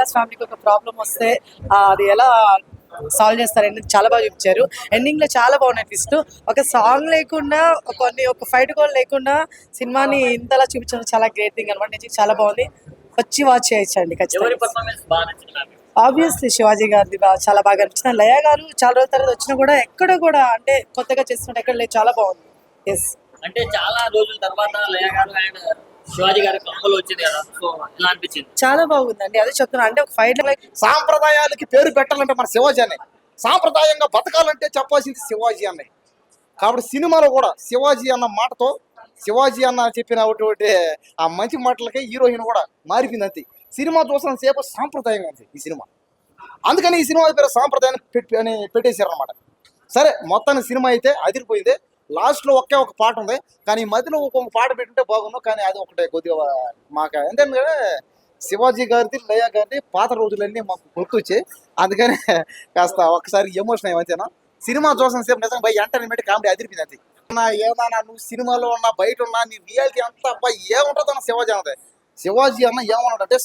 Class ఫ్యామిలీకి ఒక problem వస్తే అది ఎలా సాల్వ్ చేస్తారని చాలా బాగా చూపించారు. ఎండింగ్ లో చాలా బాగున్నాయి ట్విస్ట్. ఒక సాంగ్ లేకుండా ఒక ఫైట్ కూడా లేకుండా సినిమాని ఇంతలా చూపించడం చాలా గ్రేట్ థింగ్ అనమాట. నిజంగా చాలా బాగుంది. వచ్చి వాచ్ చేయొచ్చండి ఖచ్చితంగా. ఆబ్వియస్లీ శివాజీ గారిది చాలా బాగా అనిపించింది. లయ గారు చాలా రోజుల తర్వాత వచ్చినా కూడా ఎక్కడ కూడా అంటే కొత్తగా చేస్తున్నట్టు ఎక్కడ లేదు, చాలా బాగుంది. ఎస్, అంటే చాలా రోజుల తర్వాత లయ గారు అండ్ శివాజీ గారి కాంబోలో వచ్చింది కదా, సో ఎలా అనిపించింది? చాలా బాగుందండి. అదే చెప్తున్నా, అంటే ఒక ఫైట్ సాంప్రదాయాలకి పేరు పెట్టాలంటే మన శివాజీ అనే, సాంప్రదాయంగా బతకాలంటే చెప్పాల్సింది శివాజీ అనే. కాబట్టి సినిమాలో కూడా శివాజీ అన్న మాటతో, శివాజీ అన్న చెప్పినటువంటి ఆ మంచి మాటలకే హీరోయిన్ కూడా మారిపోయింది అంతే. సినిమా చూసిన సేపు సాంప్రదాయంగా ఉంది ఈ సినిమా. అందుకని ఈ సినిమా పేరు సాంప్రదాయాన్ని అని పెట్టేశారు అనమాట. సరే, మొత్తాన్ని సినిమా అయితే అదిరిపోయింది. లాస్ట్లో ఒక పాట ఉంది, కానీ ఈ మధ్యలో ఒక్కొక్క పాట పెట్టుంటే బాగుండు, కానీ అది ఒకటే కొద్దిగా మాకు ఎందుకంటే శివాజీ గారిది, లయ గారిది పాత రోజులన్నీ మాకు గుర్తొచ్చాయి. అందుకని కాస్త ఒక్కసారి ఎమోషన్ అయ్యేనా. సినిమా చూసిన సేపు నిజంగా బై ఎంటర్టైన్మెంట్ కామెడీ అదిరిపోయింది అంతే. ఏమన్నా నువ్వు సినిమాలో ఉన్నా బయట ఉన్నా నీ రియాలిటీ అంతా అబ్బాయి ఏముంటుందో శివాజీ అన్నది. శివాజీ అన్న ఏమన్నాడంటే